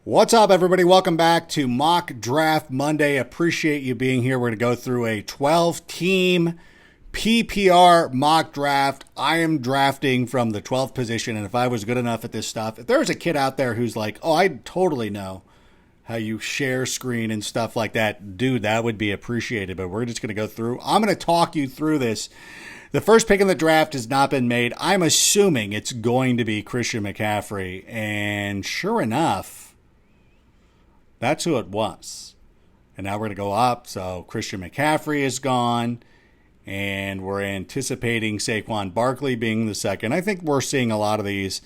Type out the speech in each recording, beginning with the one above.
What's up, everybody? Welcome back to Mock Draft Monday. Appreciate you being here. We're going to go through a 12-team PPR mock draft. I am drafting from the 12th position, and if I was good enough at this stuff, if there's a kid out there who's like, oh, I totally know how you share screen and stuff like that, dude, that would be appreciated. But we're just going to go through. I'm going to talk you through this. The first pick in the draft has not been made. I'm assuming it's going to be Christian McCaffrey, and sure enough, that's who it was. And now we're going to go up. So Christian McCaffrey is gone. And we're anticipating Saquon Barkley being the second. I think we're seeing a lot of these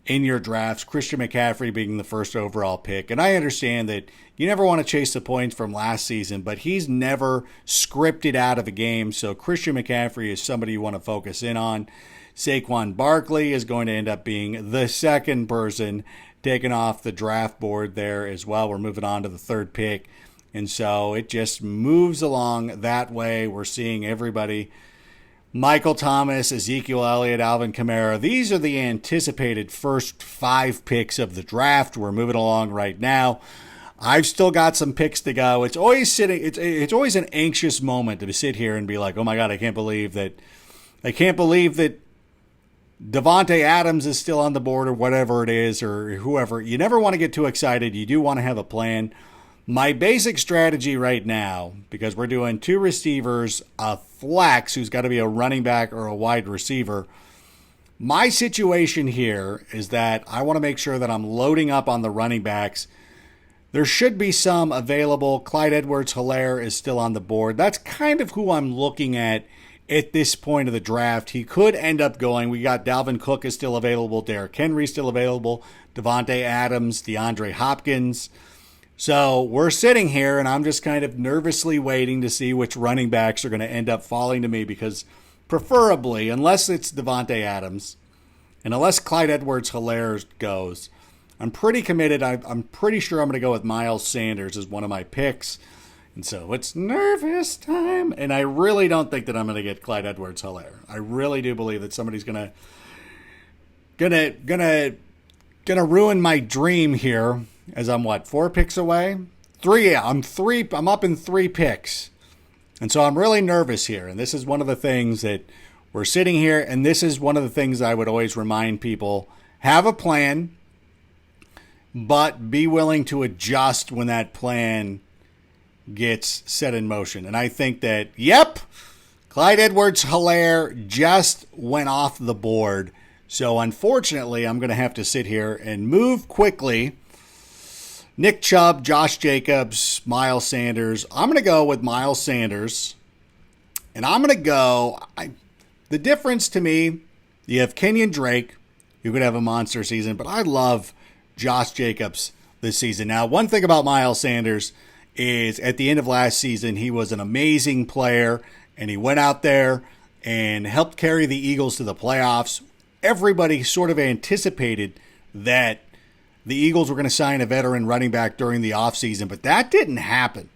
in your drafts. Christian McCaffrey being the first overall pick. And I understand that you never want to chase the points from last season, but he's never scripted out of a game. So Christian McCaffrey is somebody you want to focus in on. Saquon Barkley is going to end up being the second person taken off the draft board there as well. We're moving on to the third pick. And so it just moves along that way. We're seeing everybody. Michael Thomas, Ezekiel Elliott, Alvin Kamara. These are the anticipated first 5 picks of the draft. We're moving along right now. I've still got some picks to go. It's always always an anxious moment to sit here and be like, oh my God, I can't believe that Davante Adams is still on the board or whatever it is, or whoever. You never want to get too excited. You do want to have a plan. My basic strategy right now, because we're doing 2 receivers, a flex who's got to be a running back or a wide receiver. My situation here is that I want to make sure that I'm loading up on the running backs. There should be some available. Clyde Edwards-Helaire is still on the board. That's kind of who I'm looking at this point of the draft. He could end up going. We got Dalvin Cook is still available. Derrick Henry still available. Davante Adams, DeAndre Hopkins. So we're sitting here, and I'm just kind of nervously waiting to see which running backs are going to end up falling to me, because preferably, unless it's Davante Adams, and unless Clyde Edwards-Helaire goes, I'm pretty committed. I'm pretty sure I'm going to go with Miles Sanders as one of my picks. And so it's nervous time. And I really don't think that I'm going to get Clyde Edwards-Helaire. I really do believe that somebody's gonna ruin my dream here, as I'm 4 picks away? 3, yeah. I'm up in 3 picks. And so I'm really nervous here. And this is one of the things that we're sitting here, and this is one of the things I would always remind people. Have a plan, but be willing to adjust when that plan gets set in motion. And I think that, yep, Clyde Edwards-Helaire just went off the board. So unfortunately, I'm going to have to sit here and move quickly. Nick Chubb, Josh Jacobs, Miles Sanders. I'm going to go with Miles Sanders. And I'm going to go, the difference to me, you have Kenyon Drake, who could have a monster season, but I love Josh Jacobs this season. Now, one thing about Miles Sanders is at the end of last season, he was an amazing player, and he went out there and helped carry the Eagles to the playoffs. Everybody sort of anticipated that the Eagles were going to sign a veteran running back during the offseason, but that didn't happen.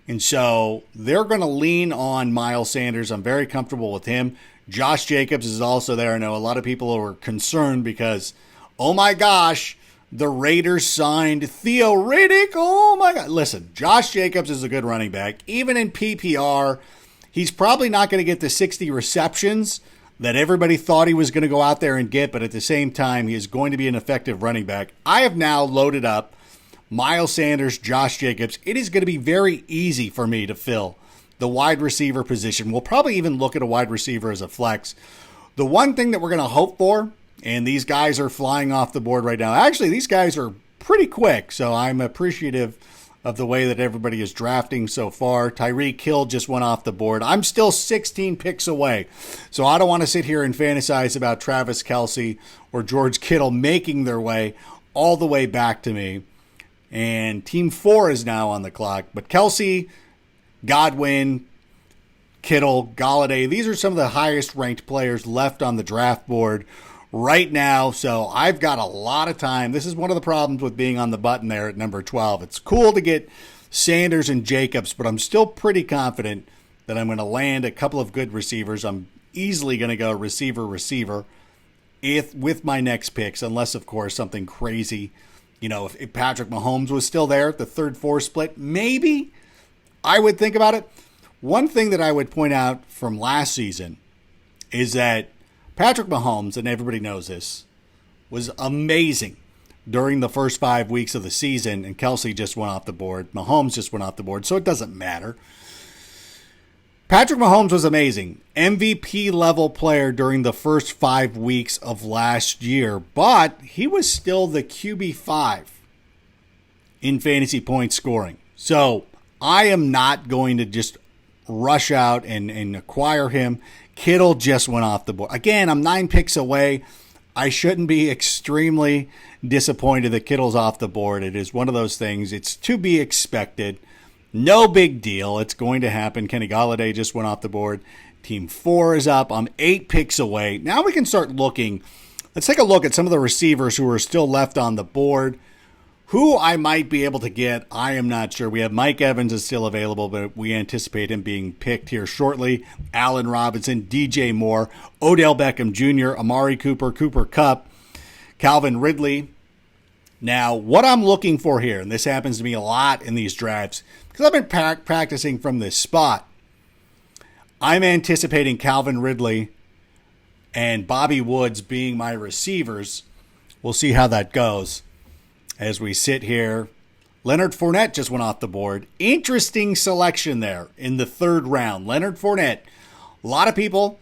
And so they're going to lean on Miles Sanders. I'm very comfortable with him. Josh Jacobs is also there. I know a lot of people are concerned because, oh my gosh, the Raiders signed Theo Riddick. Oh my God. Listen, Josh Jacobs is a good running back. Even in PPR, he's probably not going to get the 60 receptions that everybody thought he was going to go out there and get, but at the same time, he is going to be an effective running back. I have now loaded up Miles Sanders, Josh Jacobs. It is going to be very easy for me to fill the wide receiver position. We'll probably even look at a wide receiver as a flex. The one thing that we're going to hope for, and these guys are flying off the board right now. Actually, these guys are pretty quick, so I'm appreciative of the way that everybody is drafting so far. Tyreek Hill just went off the board. I'm still 16 picks away, so I don't want to sit here and fantasize about Travis Kelce or George Kittle making their way all the way back to me. And Team 4 is now on the clock. But Kelce, Godwin, Kittle, Golladay, these are some of the highest ranked players left on the draft board right now, so I've got a lot of time. This is one of the problems with being on the button there at number 12. It's cool to get Sanders and Jacobs, but I'm still pretty confident that I'm going to land a couple of good receivers. I'm easily going to go receiver with my next picks, unless, of course, something crazy If Patrick Mahomes was still there at the 3rd-4 split, maybe I would think about it. One thing that I would point out from last season is that Patrick Mahomes, and everybody knows this, was amazing during the first 5 weeks of the season, and Kelsey just went off the board. Mahomes just went off the board, so it doesn't matter. Patrick Mahomes was amazing. MVP level player during the first 5 weeks of last year, but he was still the QB5 in fantasy point scoring. So I am not going to just rush out and acquire him. Kittle just went off the board. Again, I'm 9 picks away. I shouldn't be extremely disappointed that Kittle's off the board. It is one of those things. It's to be expected. No big deal. It's going to happen. Kenny Golladay just went off the board. Team 4 is up. I'm 8 picks away. Now we can start looking. Let's take a look at some of the receivers who are still left on the board. Who I might be able to get, I am not sure. We have Mike Evans is still available, but we anticipate him being picked here shortly. Allen Robinson, DJ Moore, Odell Beckham Jr., Amari Cooper, Cooper Kupp, Calvin Ridley. Now, what I'm looking for here, and this happens to me a lot in these drafts, because I've been practicing from this spot, I'm anticipating Calvin Ridley and Bobby Woods being my receivers. We'll see how that goes as we sit here. Leonard Fournette just went off the board. Interesting selection there in the 3rd round. Leonard Fournette. A lot of people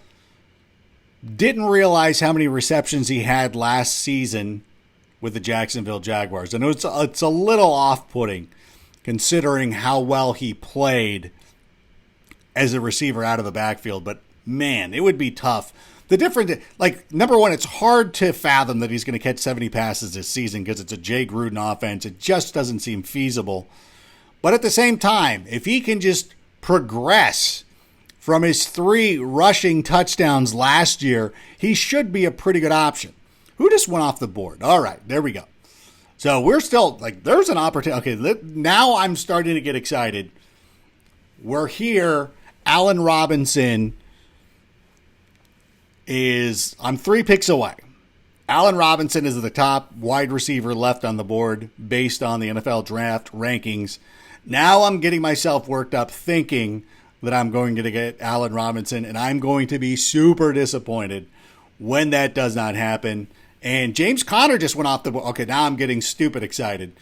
didn't realize how many receptions he had last season with the Jacksonville Jaguars. And it's a little off-putting considering how well he played as a receiver out of the backfield. But, man, it would be tough. The difference, number one, it's hard to fathom that he's going to catch 70 passes this season because it's a Jay Gruden offense. It just doesn't seem feasible. But at the same time, if he can just progress from his 3 rushing touchdowns last year, he should be a pretty good option. Who just went off the board? All right, there we go. So we're still, there's an opportunity. Okay, now I'm starting to get excited. We're here. Allen Robinson I'm 3 picks away. Allen Robinson is the top wide receiver left on the board based on the NFL draft rankings. Now I'm getting myself worked up thinking that I'm going to get Allen Robinson, and I'm going to be super disappointed when that does not happen. And James Conner just went off the board. Okay, now I'm getting stupid excited.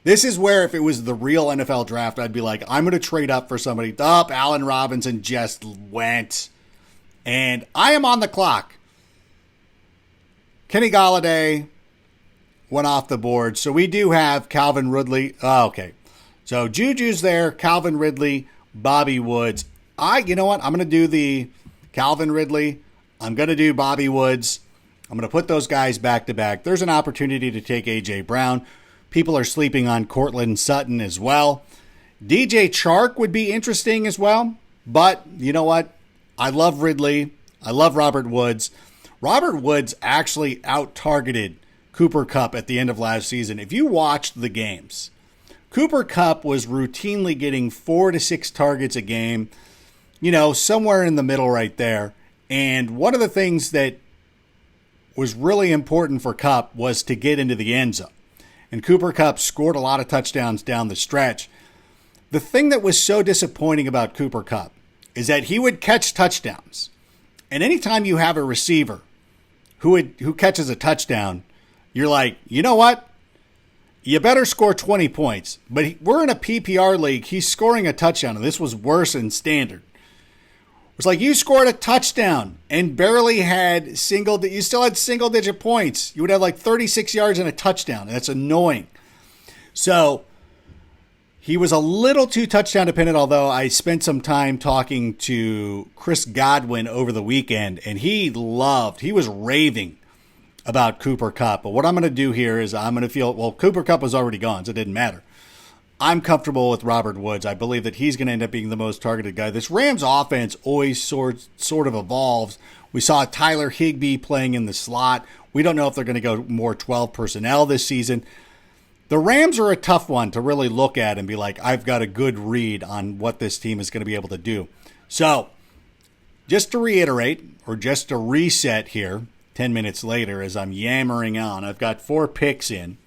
This is where if it was the real NFL draft, I'd be like, I'm going to trade up for somebody. Allen Robinson just went. And I am on the clock. Kenny Golladay went off the board. So we do have Calvin Ridley. Oh, okay. So Juju's there, Calvin Ridley, Bobby Woods. You know what? I'm going to do the Calvin Ridley. I'm going to do Bobby Woods. I'm going to put those guys back to back. There's an opportunity to take A.J. Brown. People are sleeping on Cortland Sutton as well. DJ Chark would be interesting as well. But you know what? I love Ridley. I love Robert Woods. Robert Woods actually out-targeted Cooper Kupp at the end of last season. If you watched the games, Cooper Kupp was routinely getting 4 to 6 targets a game, somewhere in the middle right there. And one of the things that was really important for Kupp was to get into the end zone. And Cooper Kupp scored a lot of touchdowns down the stretch. The thing that was so disappointing about Cooper Kupp is that he would catch touchdowns. And anytime you have a receiver who catches a touchdown, you're like, you know what? You better score 20 points. But we're in a PPR league. He's scoring a touchdown, and this was worse in standard. It's like you scored a touchdown and barely had you still had single-digit points. You would have 36 yards and a touchdown. That's annoying. So he was a little too touchdown dependent, although I spent some time talking to Chris Godwin over the weekend, and he was raving about Cooper Kupp. But what I'm going to do here is I'm going to Cooper Kupp was already gone, so it didn't matter. I'm comfortable with Robert Woods. I believe that he's going to end up being the most targeted guy. This Rams offense always sort of evolves. We saw Tyler Higbee playing in the slot. We don't know if they're going to go more 12 personnel this season. The Rams are a tough one to really look at and be like, I've got a good read on what this team is going to be able to do. So, just to reiterate, or just to reset here, 10 minutes later as I'm yammering on, I've got 4 picks in.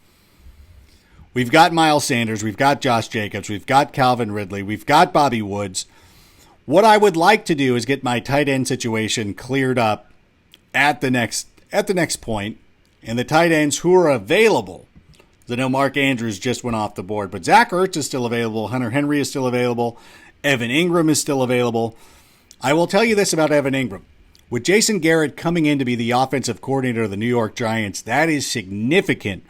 We've got Miles Sanders. We've got Josh Jacobs. We've got Calvin Ridley. We've got Bobby Woods. What I would like to do is get my tight end situation cleared up at the next point, and the tight ends who are available. I know Mark Andrews just went off the board, but Zach Ertz is still available. Hunter Henry is still available. Evan Ingram is still available. I will tell you this about Evan Ingram. With Jason Garrett coming in to be the offensive coordinator of the New York Giants, that is significant.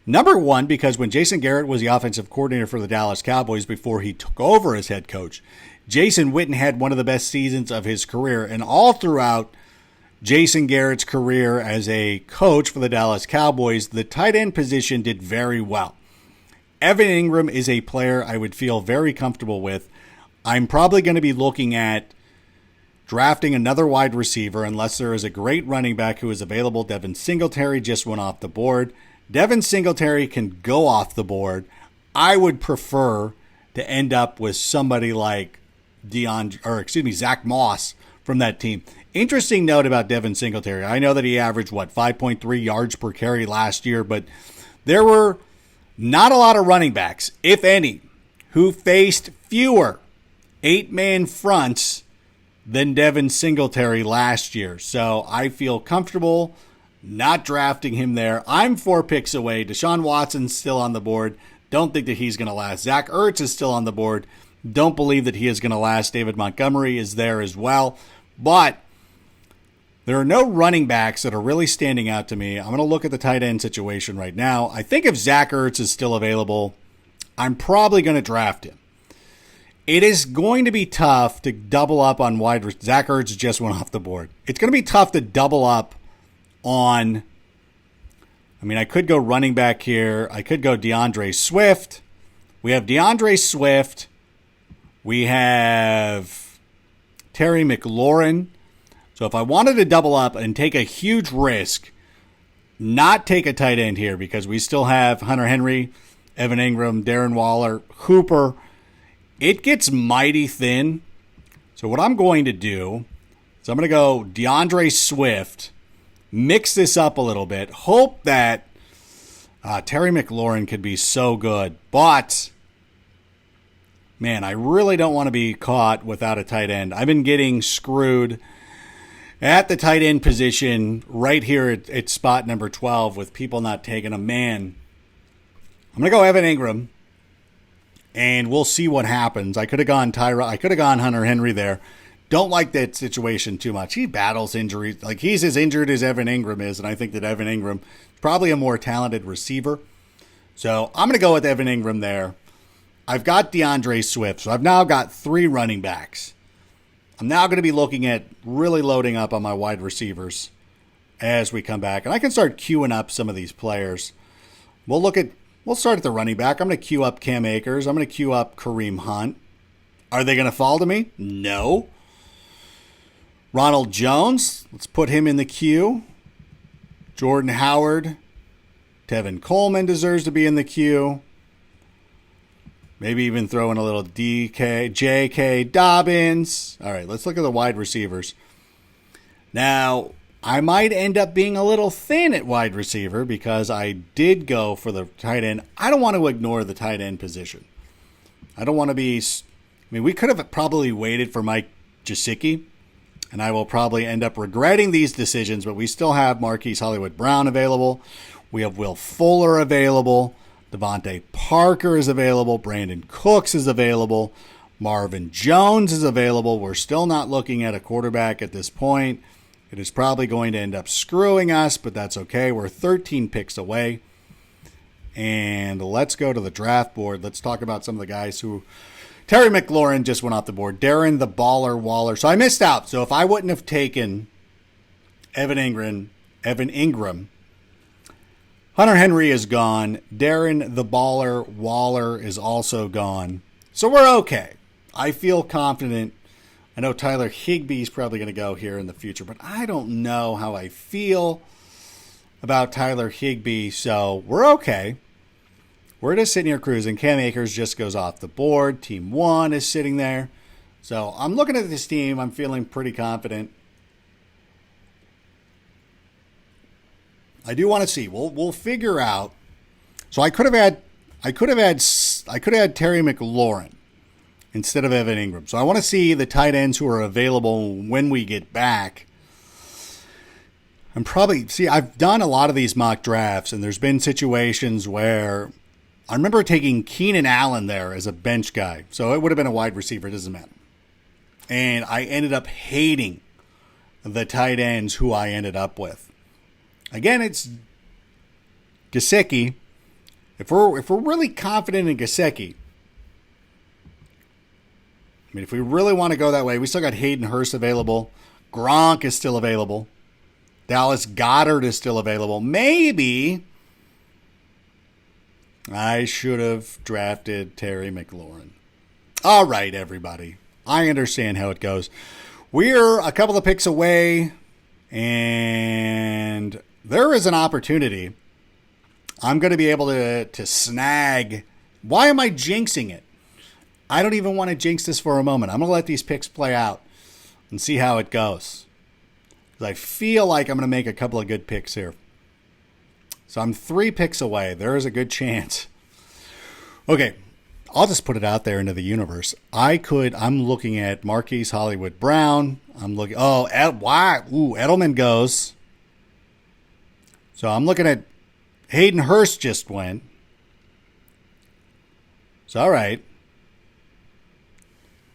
Number one, because when Jason Garrett was the offensive coordinator for the Dallas Cowboys before he took over as head coach, Jason Witten had one of the best seasons of his career. And all throughout Jason Garrett's career as a coach for the Dallas Cowboys, the tight end position did very well. Evan Ingram is a player I would feel very comfortable with. I'm probably going to be looking at drafting another wide receiver unless there is a great running back who is available. Devin Singletary just went off the board. Devin Singletary can go off the board. I would prefer to end up with somebody like Zach Moss from that team. Interesting note about Devin Singletary. I know that he averaged, 5.3 yards per carry last year, but there were not a lot of running backs, if any, who faced fewer 8-man fronts than Devin Singletary last year. So I feel comfortable not drafting him there. I'm 4 picks away. Deshaun Watson's still on the board. Don't think that he's going to last. Zach Ertz is still on the board. Don't believe that he is going to last. David Montgomery is there as well. But there are no running backs that are really standing out to me. I'm going to look at the tight end situation right now. I think if Zach Ertz is still available, I'm probably going to draft him. It is going to be tough to double up on Zach Ertz just went off the board. It's going to be tough to double up on. I could go running back here. I could go DeAndre Swift. We have DeAndre Swift. We have Terry McLaurin. So if I wanted to double up and take a huge risk, not take a tight end here because we still have Hunter Henry, Evan Ingram, Darren Waller, Hooper, it gets mighty thin. So what I'm going to do is I'm going to go DeAndre Swift, mix this up a little bit, hope that Terry McLaurin could be so good. But, man, I really don't want to be caught without a tight end. I've been getting screwed at the tight end position right here at spot number 12 with people not taking a man. I'm going to go Evan Ingram, and we'll see what happens. I could have gone Hunter Henry there. Don't like that situation too much. He battles injuries. Like, he's as injured as Evan Ingram is, and I think that Evan Ingram is probably a more talented receiver. So I'm going to go with Evan Ingram there. I've got DeAndre Swift, so I've now got 3 running backs. I'm now going to be looking at really loading up on my wide receivers as we come back. And I can start queuing up some of these players. We'll start at the running back. I'm going to queue up Cam Akers. I'm going to queue up Kareem Hunt. Are they going to fall to me? No. Ronald Jones, let's put him in the queue. Jordan Howard. Tevin Coleman deserves to be in the queue. Maybe even throw in a little J.K. Dobbins. All right, let's look at the wide receivers. Now, I might end up being a little thin at wide receiver because I did go for the tight end. I don't want to ignore the tight end position. I don't want to be... we could have probably waited for Mike Gesicki, and I will probably end up regretting these decisions, but we still have Marquise Hollywood-Brown available. We have Will Fuller available. Devontae Parker is available. Brandon Cooks is available. Marvin Jones is available. We're still not looking at a quarterback at this point. It is probably going to end up screwing us, but that's okay. We're 13 picks away. And let's go to the draft board. Let's talk about some of the guys who... Terry McLaurin just went off the board. Darren the Baller Waller. So I missed out. So if I wouldn't have taken Evan Ingram, Hunter Henry is gone. Darren the Baller Waller is also gone. So we're okay. I feel confident. I know Tyler Higbee is probably going to go here in the future, but I don't know how I feel about Tyler Higbee. So we're okay. We're just sitting here cruising. Cam Akers just goes off the board. Team 1 is sitting there. So I'm looking at this team. I'm feeling pretty confident. I do want to see. We'll figure out. So I could have had I could have had Terry McLaurin instead of Evan Ingram. So I want to see the tight ends who are available when we get back. I've done a lot of these mock drafts, and there's been situations where I remember taking Keenan Allen there as a bench guy. So it would have been a wide receiver, it doesn't matter. And I ended up hating the tight ends who I ended up with. Again, it's Gesicki. If we're really confident in Gesicki, I mean, if we really want to go that way, we still got Hayden Hurst available. Gronk is still available. Dallas Goedert is still available. Maybe I should have drafted Terry McLaurin. All right, everybody. I understand how it goes. We're a couple of picks away, and there is an opportunity. I'm going to be able to snag. Why am I jinxing it? I don't even want to jinx this for a moment. I'm going to let these picks play out and see how it goes. I feel like I'm going to make a couple of good picks here. So I'm 3 picks away. There is a good chance. Okay, I'll just put it out there into the universe. I'm looking at Marquise Hollywood Brown. Edelman goes. So I'm looking at Hayden Hurst just went. So, all right.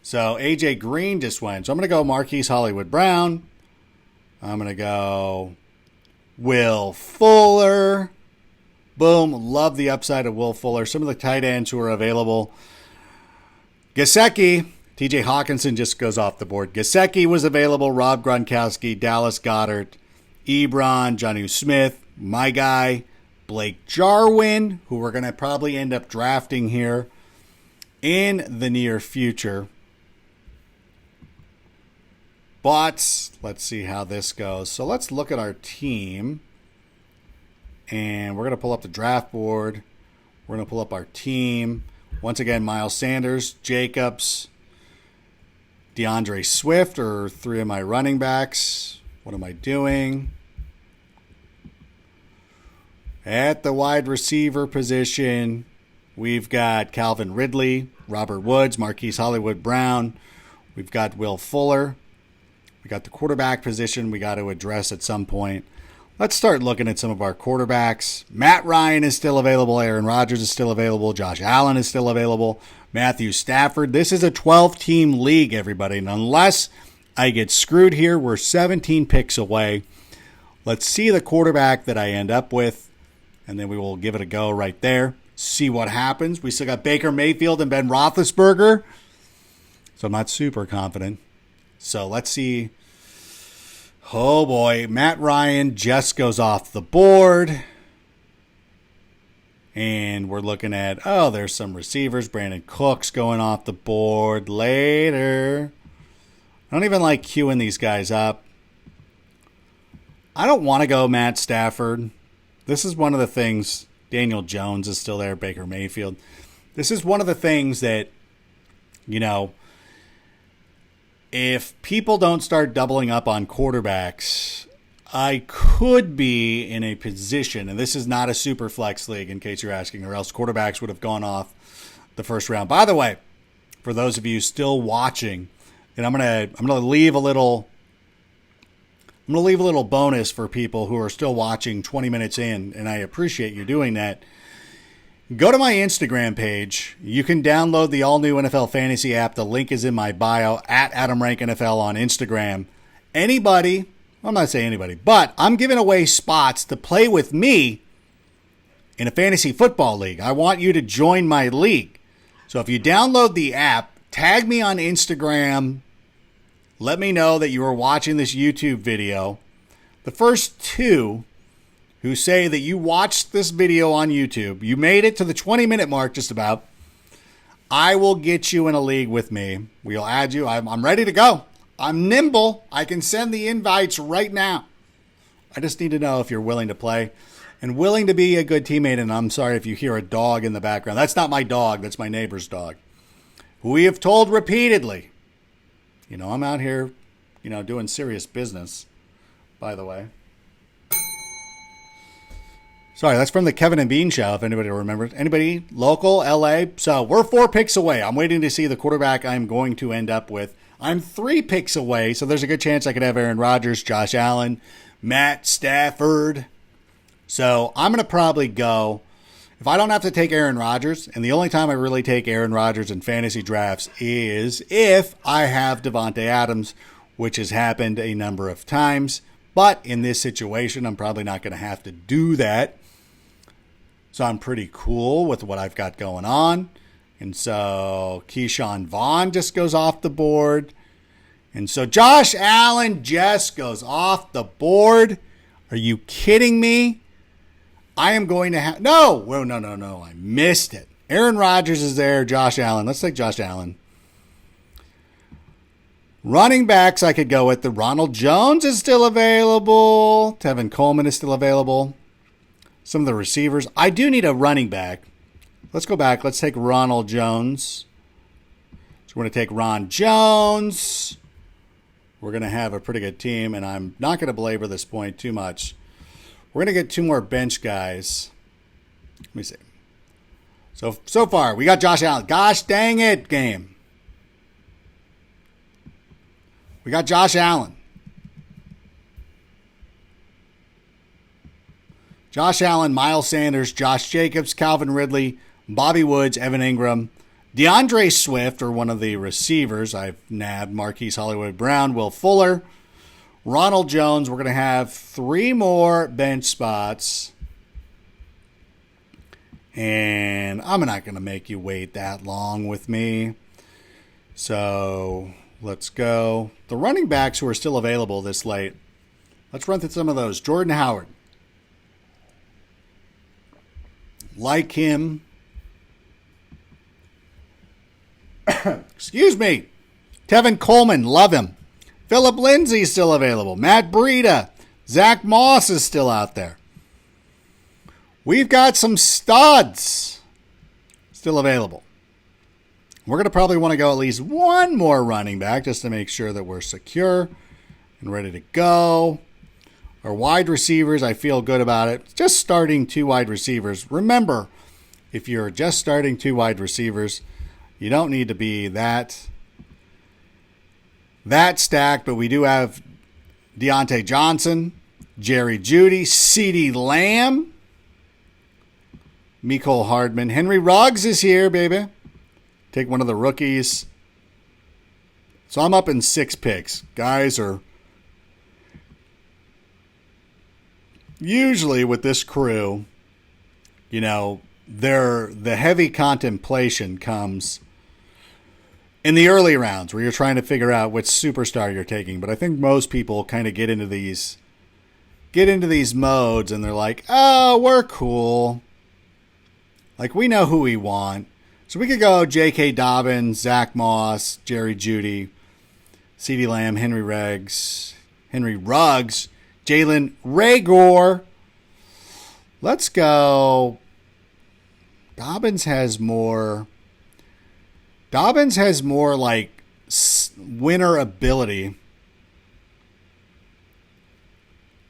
So AJ Green just went. So I'm going to go Marquise Hollywood Brown. I'm going to go Will Fuller. Boom. Love the upside of Will Fuller. Some of the tight ends who are available. Gesicki. TJ Hawkinson just goes off the board. Gesicki was available. Rob Gronkowski. Dallas Goedert. Ebron. Jonnu Smith. My guy. Blake Jarwin, who we're going to probably end up drafting here in the near future. But let's see how this goes. So let's look at our team. And we're going to pull up the draft board. We're going to pull up our team. Once again, Miles Sanders, Jacobs, DeAndre Swift are 3 of my running backs. What am I doing? At the wide receiver position, we've got Calvin Ridley, Robert Woods, Marquise Hollywood Brown. We've got Will Fuller. We got the quarterback position we got to address at some point. Let's start looking at some of our quarterbacks. Matt Ryan is still available. Aaron Rodgers is still available. Josh Allen is still available. Matthew Stafford. This is a 12-team league, everybody. And unless I get screwed here, we're 17 picks away. Let's see the quarterback that I end up with, and then we will give it a go right there. See what happens. We still got Baker Mayfield and Ben Roethlisberger, so I'm not super confident. So let's see. Oh boy, Matt Ryan just goes off the board. And we're looking at, there's some receivers. Brandon Cooks going off the board later. I don't even like queuing these guys up. I don't want to go Matt Stafford. This is one of the things. Daniel Jones is still there. Baker Mayfield. This is one of the things that, if people don't start doubling up on quarterbacks, I could be in a position, and this is not a super flex league in case you're asking, or else quarterbacks would have gone off the first round. By the way, for those of you still watching, and I'm gonna leave a little bonus for people who are still watching 20 minutes in, and I appreciate you doing that. Go to my Instagram page. You can download the all-new NFL Fantasy app. The link is in my bio, at AdamRankNFL on Instagram. Anybody, I'm not saying anybody, but I'm giving away spots to play with me in a fantasy football league. I want you to join my league. So if you download the app, tag me on Instagram. Let me know that you are watching this YouTube video. The first 2 who say that you watched this video on YouTube, you made it to the 20-minute mark just about, I will get you in a league with me. We'll add you. I'm ready to go. I'm nimble. I can send the invites right now. I just need to know if you're willing to play and willing to be a good teammate. And I'm sorry if you hear a dog in the background. That's not my dog. That's my neighbor's dog. We have told repeatedly, I'm out here, doing serious business, by the way. Sorry, that's from the Kevin and Bean show, if anybody remembers. Anybody local, LA? So we're 4 picks away. I'm waiting to see the quarterback I'm going to end up with. I'm 3 picks away, so there's a good chance I could have Aaron Rodgers, Josh Allen, Matt Stafford. So I'm going to probably go, if I don't have to take Aaron Rodgers, and the only time I really take Aaron Rodgers in fantasy drafts is if I have Devontae Adams, which has happened a number of times. But in this situation, I'm probably not going to have to do that. So I'm pretty cool with what I've got going on. And so Keyshawn Vaughn just goes off the board. And so Josh Allen just goes off the board. Are you kidding me? I am going to have... No. I missed it. Aaron Rodgers is there. Josh Allen. Let's take Josh Allen. Running backs I could go with. The Ronald Jones is still available. Tevin Coleman is still available. Some of the receivers. I do need a running back. Let's go back. Let's take Ronald Jones. So we're going to take Ron Jones. We're going to have a pretty good team, and I'm not going to belabor this point too much. We're going to get 2 more bench guys. Let me see. So far, we got Josh Allen. Gosh dang it, game. We got Josh Allen. Josh Allen, Miles Sanders, Josh Jacobs, Calvin Ridley, Bobby Woods, Evan Ingram, DeAndre Swift, or one of the receivers. I've nabbed Marquise Hollywood Brown, Will Fuller, Ronald Jones. We're going to have 3 more bench spots. And I'm not going to make you wait that long with me. So let's go. The running backs who are still available this late. Let's run through some of those. Jordan Howard. Like him. Excuse me. Tevin Coleman, love him. Philip Lindsay's still available. Matt Breida. Zach Moss is still out there. We've got some studs still available. We're going to probably want to go at least 1 more running back just to make sure that we're secure and ready to go. Our wide receivers, I feel good about it. Just starting 2 wide receivers. Remember, if you're just starting 2 wide receivers, you don't need to be that stacked, but we do have Deontay Johnson, Jerry Jeudy, CeeDee Lamb, Mecole Hardman. Henry Ruggs is here, baby. Take one of the rookies. So I'm up in 6 picks. Guys are usually with this crew, you know, the heavy contemplation comes in the early rounds where you're trying to figure out which superstar you're taking. But I think most people kind of get into these modes and they're like, oh, we're cool. Like, we know who we want. So we could go J.K. Dobbins, Zach Moss, Jerry Jeudy, CeeDee Lamb, Henry Ruggs, Jalen Reagor. Let's go. Dobbins has more like winner ability.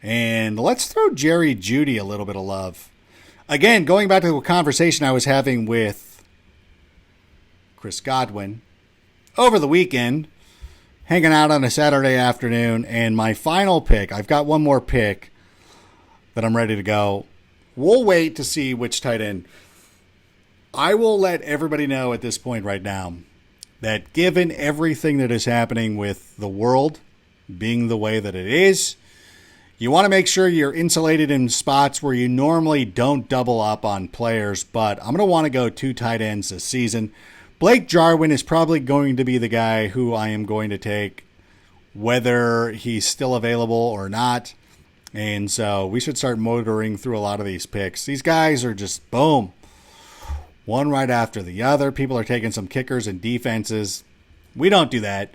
And let's throw Jerry Jeudy a little bit of love. Again, going back to the conversation I was having with Chris Godwin over the weekend, hanging out on a Saturday afternoon, and my final pick, I've got 1 more pick that I'm ready to go. We'll wait to see which tight end. I will let everybody know at this point right now that given everything that is happening with the world being the way that it is, you want to make sure you're insulated in spots where you normally don't double up on players, but I'm going to want to go 2 tight ends this season. Blake Jarwin is probably going to be the guy who I am going to take, whether he's still available or not. And so we should start motoring through a lot of these picks. These guys are just boom, one right after the other. People are taking some kickers and defenses. We don't do that.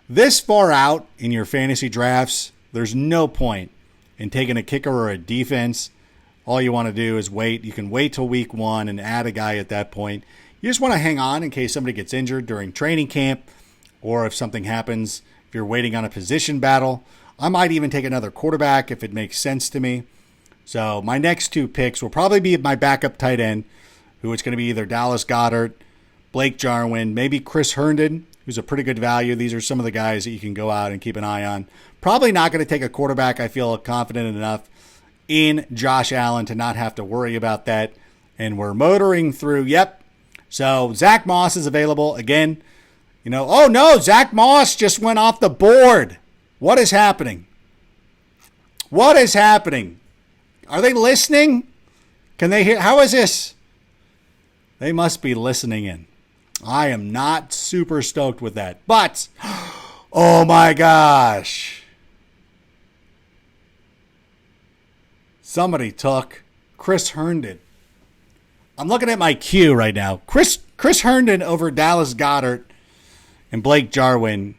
This far out in your fantasy drafts, there's no point in taking a kicker or a defense. All you want to do is wait. You can wait till week 1 and add a guy at that point. You just want to hang on in case somebody gets injured during training camp, or if something happens, if you're waiting on a position battle. I might even take another quarterback if it makes sense to me. So my next two picks will probably be my backup tight end, who is going to be either Dallas Goedert, Blake Jarwin, maybe Chris Herndon, who's a pretty good value. These are some of the guys that you can go out and keep an eye on. Probably not going to take a quarterback. I feel confident enough in Josh Allen to not have to worry about that. And we're motoring through. Yep. So Zach Moss is available again. Oh no, Zach Moss just went off the board. What is happening? What is happening? Are they listening? Can they hear? How is this? They must be listening in. I am not super stoked with that. But, oh my gosh. Somebody took Chris Herndon. I'm looking at my queue right now. Chris Herndon over Dallas Goedert and Blake Jarwin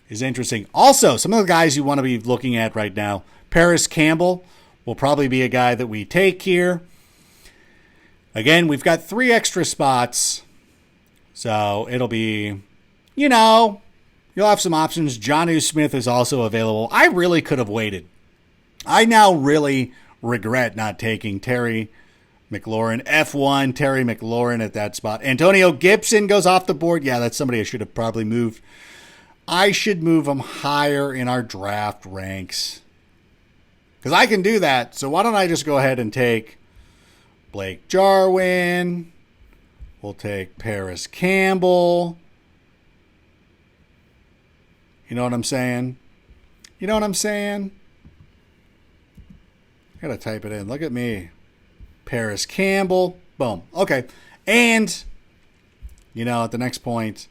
is interesting. Also, some of the guys you want to be looking at right now, Paris Campbell will probably be a guy that we take here. Again, we've got 3 extra spots. So it'll be, you'll have some options. Jonnu Smith is also available. I really could have waited. I now really regret not taking Terry McLaurin. F1, Terry McLaurin at that spot. Antonio Gibson goes off the board. Yeah, that's somebody I should have probably moved. I should move him higher in our draft ranks. Because I can do that. So why don't I just go ahead and take Blake Jarwin. We'll take Paris Campbell. You know what I'm saying? I gotta type it in. Look at me. Paris Campbell. Boom. Okay. And, at the next point,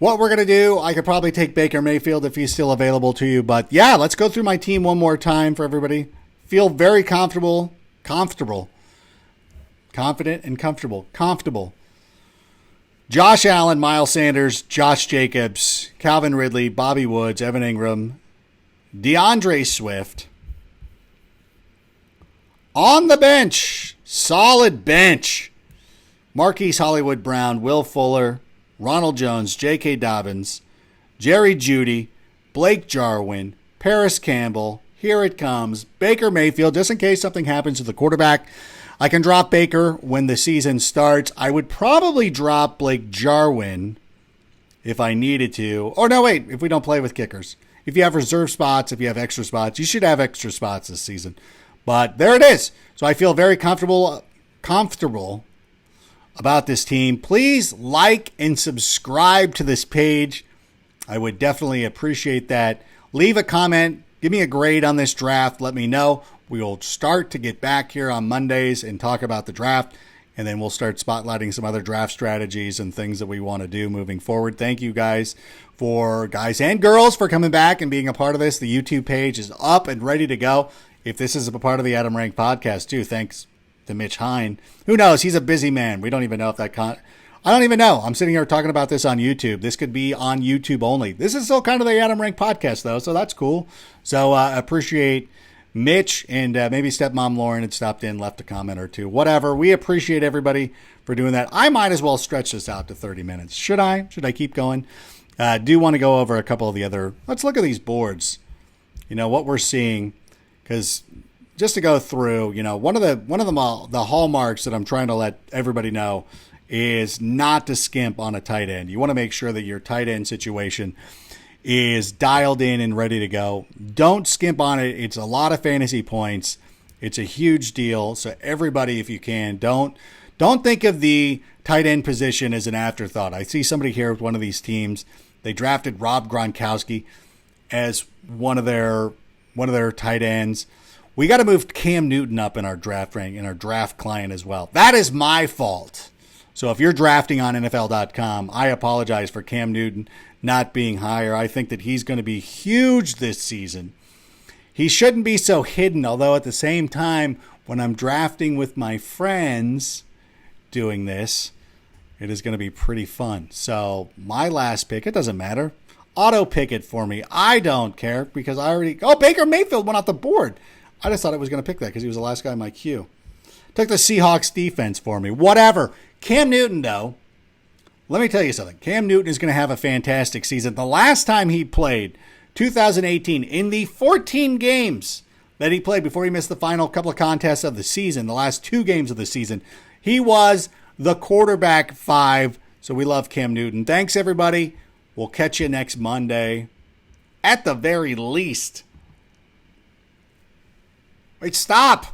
what we're going to do, I could probably take Baker Mayfield if he's still available to you. But, yeah, let's go through my team one more time for everybody. Feel very comfortable. Confident and comfortable. Josh Allen, Miles Sanders, Josh Jacobs, Calvin Ridley, Bobby Woods, Evan Ingram, DeAndre Swift. On the bench, solid bench. Marquise Hollywood Brown, Will Fuller, Ronald Jones, J.K. Dobbins, Jerry Jeudy, Blake Jarwin, Paris Campbell. Here it comes. Baker Mayfield, just in case something happens to the quarterback. I can drop Baker when the season starts. I would probably drop Blake Jarwin if I needed to. Or no, wait, if we don't play with kickers. If you have reserve spots, if you have extra spots, you should have extra spots this season. But there it is. So I feel very comfortable about this team. Please like and subscribe to this page. I would definitely appreciate that. Leave a comment. Give me a grade on this draft. Let me know. We will start to get back here on Mondays and talk about the draft. And then we'll start spotlighting some other draft strategies and things that we want to do moving forward. Thank you guys and girls for coming back and being a part of this. The YouTube page is up and ready to go. If this is a part of the Adam Rank podcast too, thanks to Mitch Hine. Who knows? He's a busy man. We don't even know if I don't even know. I'm sitting here talking about this on YouTube. This could be on YouTube only. This is still kind of the Adam Rank podcast though, so that's cool. So appreciate Mitch and maybe Stepmom Lauren had stopped in, left a comment or two. Whatever. We appreciate everybody for doing that. I might as well stretch this out to 30 minutes. Should I? Should I keep going? Do want to go over a couple of the other. Let's look at these boards. What we're seeing. Because just to go through, one of the hallmarks that I'm trying to let everybody know is not to skimp on a tight end. You want to make sure that your tight end situation is dialed in and ready to go. Don't skimp on it. It's a lot of fantasy points. It's a huge deal. So everybody, if you can, don't think of the tight end position as an afterthought. I see somebody here with one of these teams. They drafted Rob Gronkowski as one of their tight ends. We got to move Cam Newton up in our draft rank, in our draft client as well. That is my fault. So if you're drafting on NFL.com, I apologize for Cam Newton not being higher. I think that he's going to be huge this season. He shouldn't be so hidden, although at the same time, when I'm drafting with my friends doing this, it is going to be pretty fun. So my last pick, it doesn't matter. Auto pick it for me. I don't care because I already... Oh, Baker Mayfield went off the board. I just thought I was going to pick that because he was the last guy in my queue. Took the Seahawks defense for me. Whatever. Cam Newton, though, let me tell you something. Cam Newton is going to have a fantastic season. The last time he played, 2018, in the 14 games that he played before he missed the final couple of contests of the season, the last 2 games of the season. He was the quarterback 5. So we love Cam Newton. Thanks, everybody. We'll catch you next Monday. At the very least. Wait, stop.